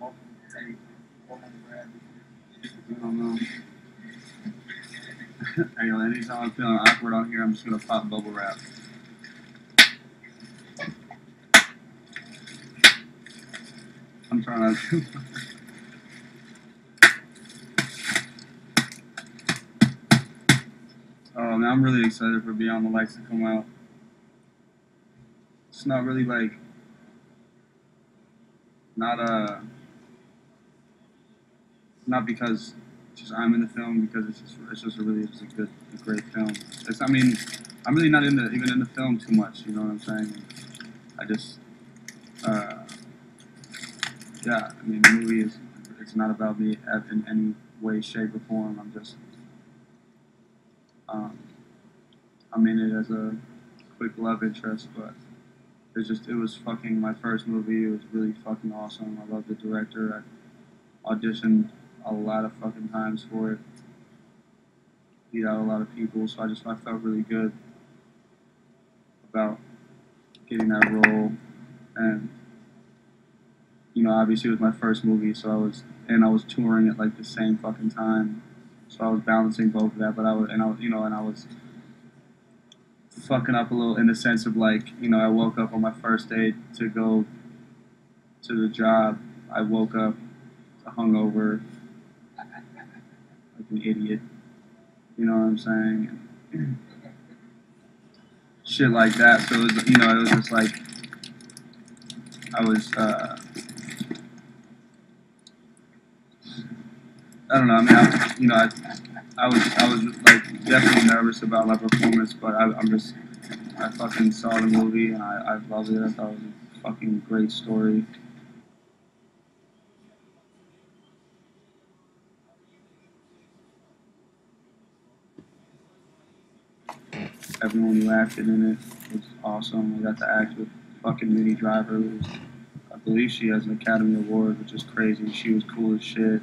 I don't know. Anyway, anytime I'm feeling awkward on here, I'm just gonna pop bubble wrap. I'm trying to. Oh man, I'm really excited for Beyond the Lights to come out. It's not really like, not because just I'm in the film, because it's just a great film. I mean, I'm really not even in the film too much. You know what I'm saying? I just, yeah. I mean, the movie it's not about me in any way, shape, or form. I'm in it as a quick love interest, but it was fucking my first movie. It was really fucking awesome. I love the director. I auditioned a lot of fucking times for it. Beat out a lot of people, so I felt really good about getting that role. And you know, obviously it was my first movie, so I was touring at like the same fucking time, so I was balancing both of that. But I was fucking up a little in the sense of like, you know, I woke up on my first day to go to the job. I woke up hungover, like an idiot. You know what I'm saying? Shit like that. So it was, you know, it was just like I was. I don't know. I mean, I was like definitely nervous about my performance, but I fucking saw the movie and I loved it. I thought it was a fucking great story. Everyone who acted in it was awesome. I got to act with fucking Minnie Driver, I believe she has an Academy Award, which is crazy. She was cool as shit.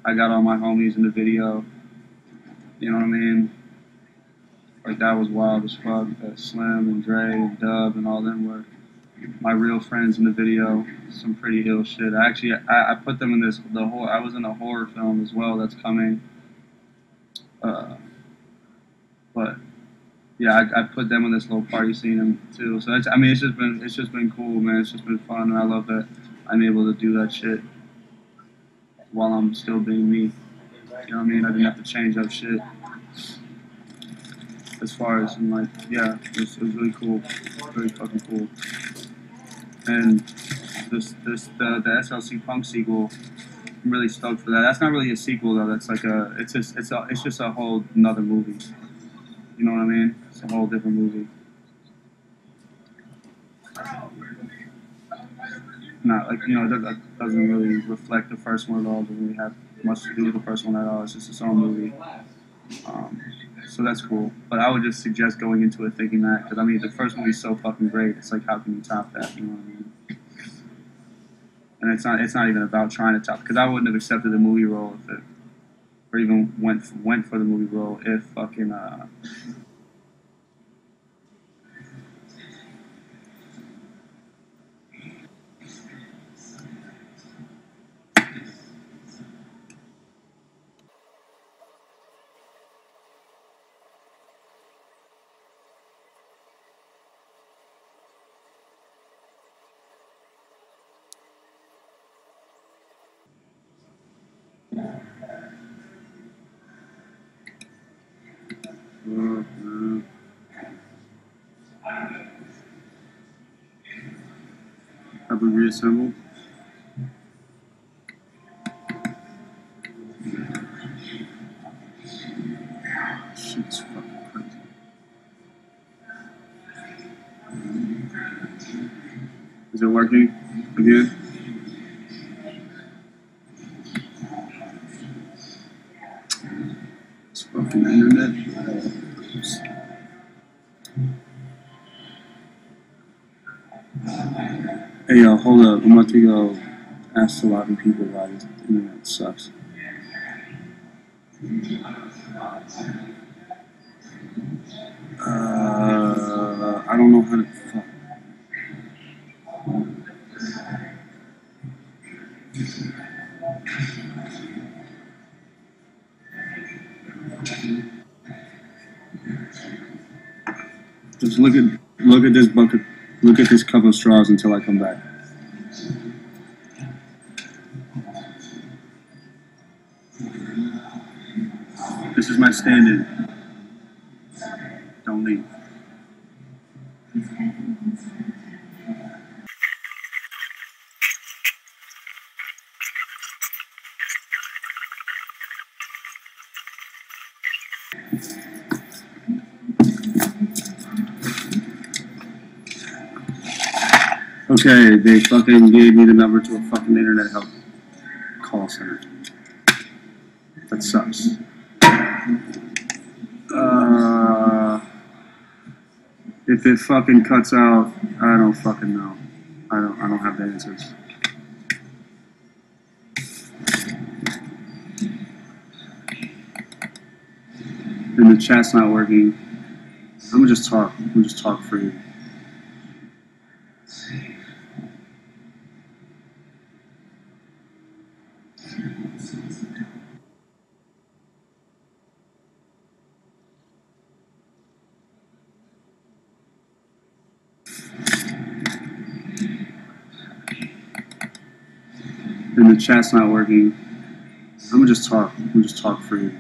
I got all my homies in the video. You know what I mean? Like, that was wild as fuck. Slim and Dre and Dub and all them were my real friends in the video. Some pretty ill shit. I put them in I was in a horror film as well that's coming. But yeah, I put them in this little party scene too. So I mean, it's just been cool, man. It's just been fun, and I love that I'm able to do that shit while I'm still being me. You know what I mean? I didn't have to change up shit. As far as, I'm like, yeah, it was really cool, really fucking cool. And the SLC Punk sequel, I'm really stoked for that. That's not really a sequel though. That's like it's just a whole another movie. You know what I mean? It's a whole different movie. Not like, you know, that doesn't really reflect the first one at all. Doesn't really have much to do with the first one at all. It's just its own movie. So that's cool. But I would just suggest going into it thinking that, because I mean, the first movie's so fucking great. It's like, how can you top that? You know what I mean? And it's not even about trying to top, because I wouldn't have accepted the movie role if it, or even went for the movie role if fucking have we reassembled? Shit's fucking crazy. Is it working again? It's fucking internet. Hey yo, hold up. I'm about to go ask a lot of people why this internet sucks. I don't know how to fuck. Just look at this bucket. Look at this cup of straws until I come back. This is my stand-in. Don't leave. Okay, they fucking gave me the number to a fucking internet help call center. That sucks. If it fucking cuts out, I don't fucking know. I don't have the answers. And the chat's not working. I'm gonna just talk. I'm gonna just talk for you. And the chat's not working. I'm gonna just talk. I'm gonna just talk for you.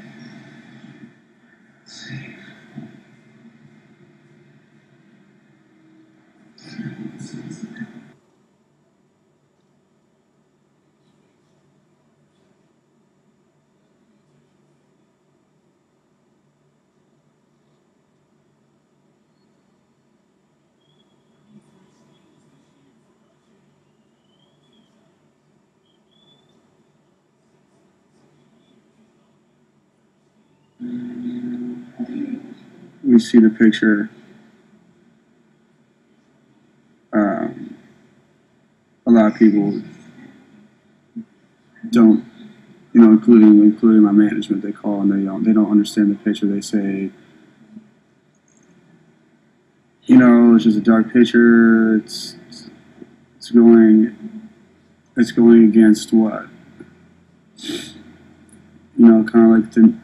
We see the picture. A lot of people don't, including my management. They call and they don't understand the picture. They say, it's just a dark picture. It's going against what, kind of like the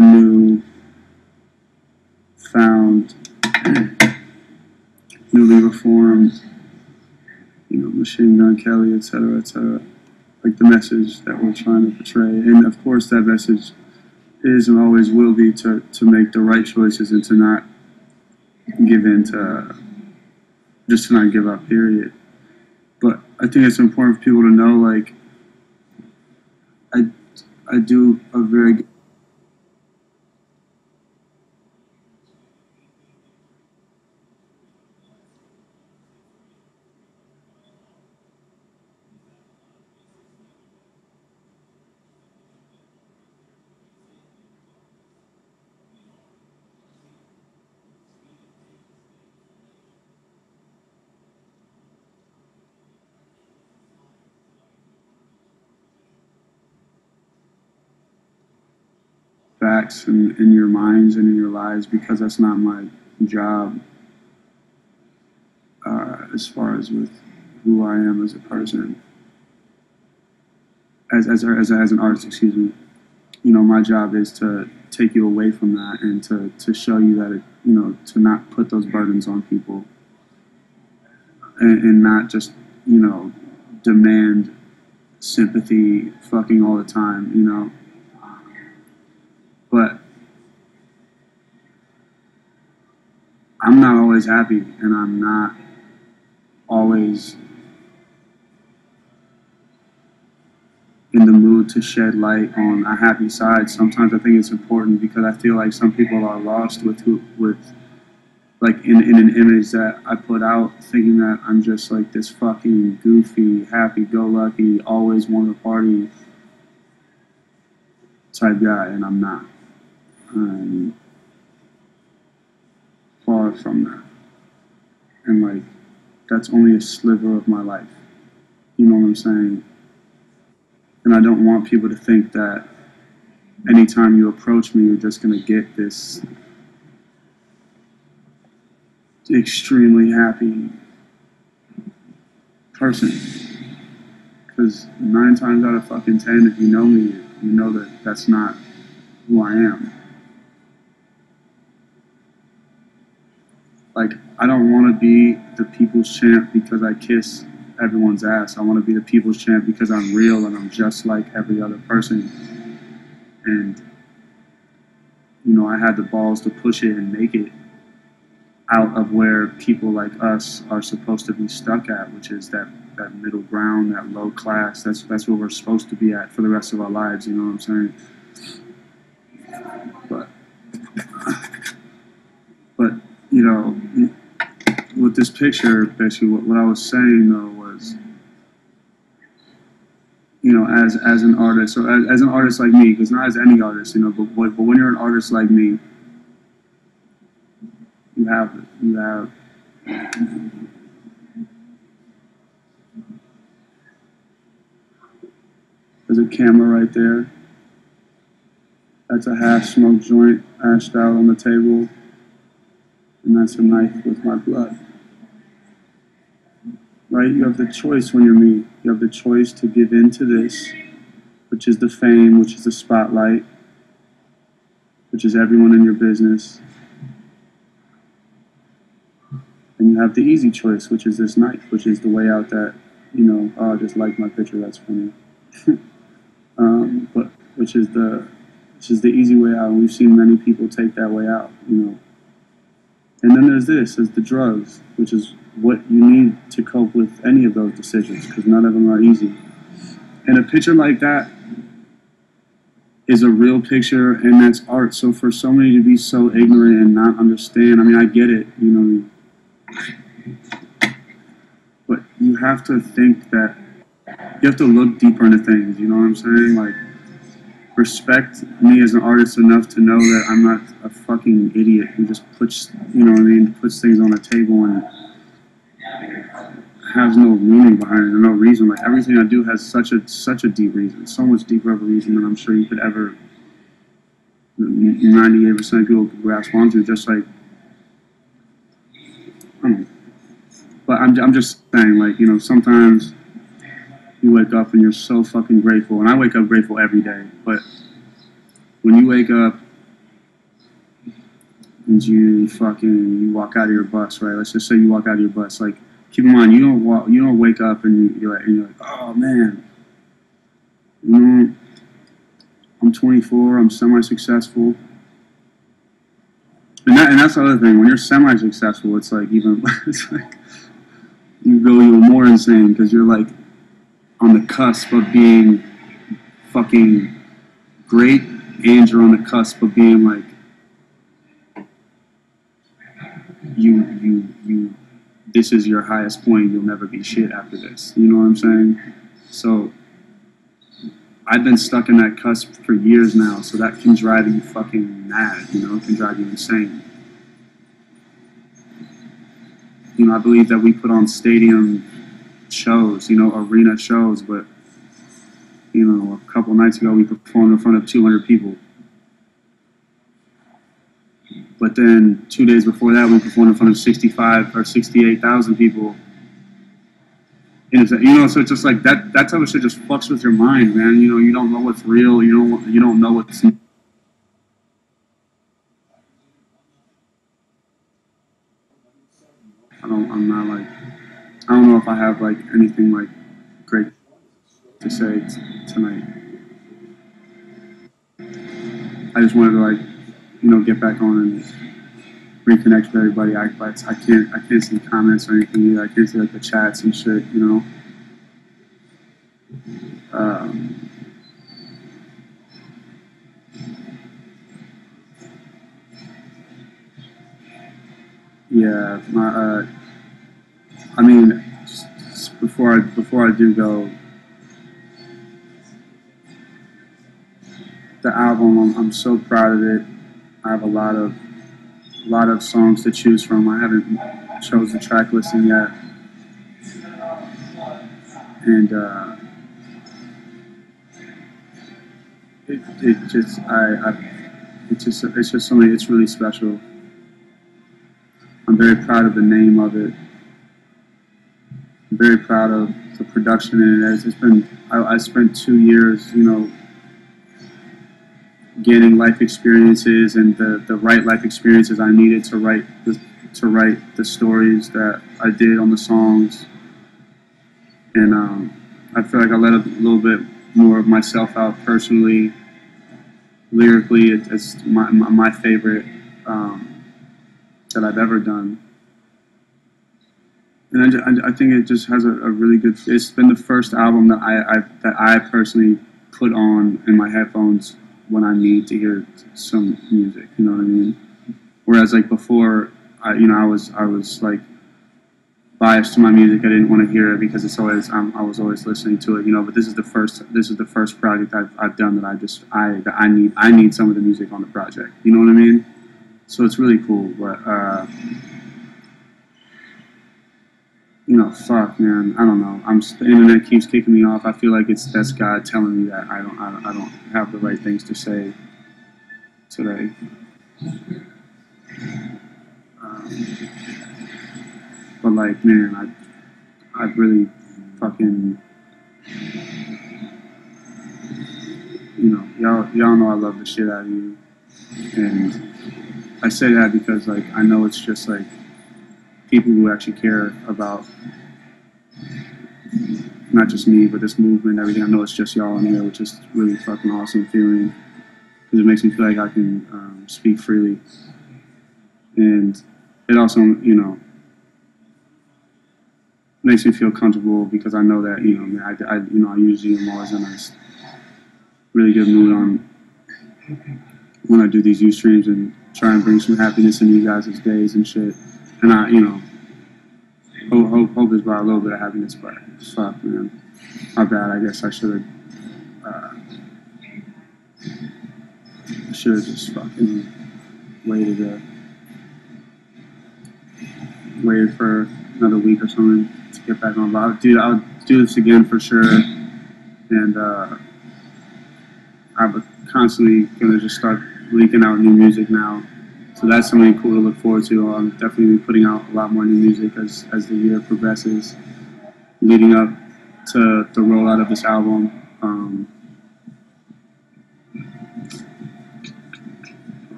new found, newly reformed, Machine Gun Kelly, etc., etc. Like the message that we're trying to portray, and of course that message is and always will be to make the right choices and to not give in to just to not give up. Period. But I think it's important for people to know, like, I do a very good facts in your minds and in your lives, because that's not my job as far as with who I am as a person, as an artist, excuse me. My job is to take you away from that and to show you that to not put those burdens on people, and not just demand sympathy fucking all the time, but I'm not always happy, and I'm not always in the mood to shed light on a happy side. Sometimes I think it's important, because I feel like some people are lost with like in an image that I put out, thinking that I'm just like this fucking goofy, happy-go-lucky, always want to party type guy, and I'm not. I'm far from that. And like, that's only a sliver of my life. You know what I'm saying? And I don't want people to think that anytime you approach me, you're just going to get this extremely happy person. Because 9 times out of fucking 10, if you know me, you know that that's not who I am. Like, I don't want to be the people's champ because I kiss everyone's ass. I want to be the people's champ because I'm real and I'm just like every other person. And, you know, I had the balls to push it and make it out of where people like us are supposed to be stuck at, which is that middle ground, that low class. That's where we're supposed to be at for the rest of our lives, you know what I'm saying? But you know, with this picture, basically what I was saying though was, you know, as an artist, or as an artist like me, because not as any artist, you know, but when you're an artist like me, you have there's a camera right there. That's a half-smoked joint ashed out on the table. And that's a knife with my blood. Right? You have the choice when you're me. You have the choice to give in to this, which is the fame, which is the spotlight, which is everyone in your business. And you have the easy choice, which is this knife, which is the way out that, you know, oh, I just like my picture, that's funny. But which is the easy way out. And we've seen many people take that way out, you know. And then there's the drugs, which is what you need to cope with any of those decisions, because none of them are easy. And a picture like that is a real picture, and that's art. So for somebody to be so ignorant and not understand, I mean, I get it, you know, but you have to think that, you have to look deeper into things, you know what I'm saying? Like, respect me as an artist enough to know that I'm not a fucking idiot who just puts, you know what I mean, puts things on a table and has no meaning behind it, or no reason. Like, everything I do has such a deep reason, so much deeper of a reason than I'm sure you could ever, 98% of people could grasp onto, just like, I don't know. But I'm just saying, like, you know, sometimes you wake up and you're so fucking grateful, and I wake up grateful every day, but when you wake up and you walk out of your bus, right? Let's just say you walk out of your bus. Like, keep in mind, you don't wake up and you're like, oh man, you know, I'm 24, I'm semi-successful, and that's the other thing. When you're semi-successful, it's like it's like you go even more insane because you're like on the cusp of being fucking great, and you're on the cusp of being like you this is your highest point, you'll never be shit after this, you know what I'm saying? So I've been stuck in that cusp for years now, so that can drive you fucking mad, you know, it can drive you insane. You know, I believe that we put on stadium shows, you know, arena shows, but, you know, a couple nights ago we performed in front of 200 people. But then 2 days before that we performed in front of 65 or 68,000 people. And it's, you know, so it's just like that type of shit just fucks with your mind, man. You know, you don't know what's real, you don't know what's... I'm not like, I don't know if I have like anything like great to say tonight. I just wanted to, like, you know, get back on and reconnect with everybody. I can't see comments or anything either. I can't see like the chats and shit, you know. Yeah, I mean, just before I do go, the album, I'm so proud of it. I have a lot of songs to choose from. I haven't chose the track listing yet, and it's just something. It's really special. I'm very proud of the name of it. I'm very proud of the production in it. It's been, I spent 2 years, you know, gaining life experiences and the right life experiences I needed to write to write the stories that I did on the songs, and I feel like I let a little bit more of myself out personally. Lyrically, it's my favorite that I've ever done. And I think it just has a really good. It's been the first album that I personally put on in my headphones when I need to hear some music. You know what I mean? Whereas like before, I was like biased to my music. I didn't want to hear it because it's always I was always listening to it. You know, but this is the first project I've done that I need some of the music on the project. You know what I mean? So it's really cool, but you know, fuck, man, I don't know. The internet keeps kicking me off. I feel like that's God telling me that I don't have the right things to say today. But like, man, I really fucking, you know, y'all know I love the shit out of you, and I say that because like I know it's just like people who actually care about not just me, but this movement and everything. I know it's just y'all in here, which is really fucking awesome feeling because it makes me feel like I can speak freely, and it also, you know, makes me feel comfortable because I know that, you know, I usually am always in a really good mood on when I do these Ustreams and try and bring some happiness into you guys' days and shit. And I, you know, hope is brought a little bit of happiness, but fuck, man, my bad. I guess I should have just fucking waited for another week or something to get back on. But I'll do this again for sure, and I'm constantly gonna just start leaking out new music now. So that's something cool to look forward to. I'm definitely putting out a lot more new music as the year progresses, leading up to the rollout of this album.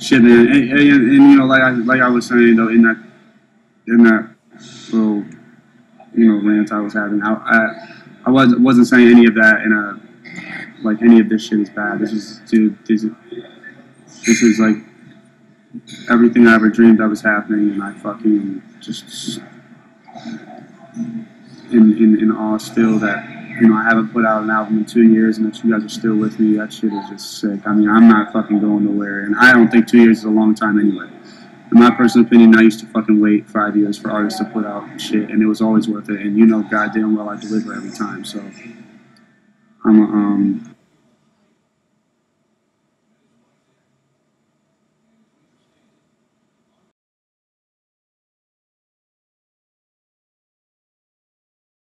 Shit, man, and you know, like I was saying though, in that little, you know, rant I was having, I wasn't saying any of that in a like any of this shit is bad. This is like everything I ever dreamed of is happening, and I fucking just in awe still that, you know, I haven't put out an album in 2 years and that you guys are still with me. That shit is just sick. I mean, I'm not fucking going nowhere, and I don't think 2 years is a long time anyway. In my personal opinion, I used to fucking wait 5 years for artists to put out shit, and it was always worth it. And you know, goddamn well, I deliver every time. So I'm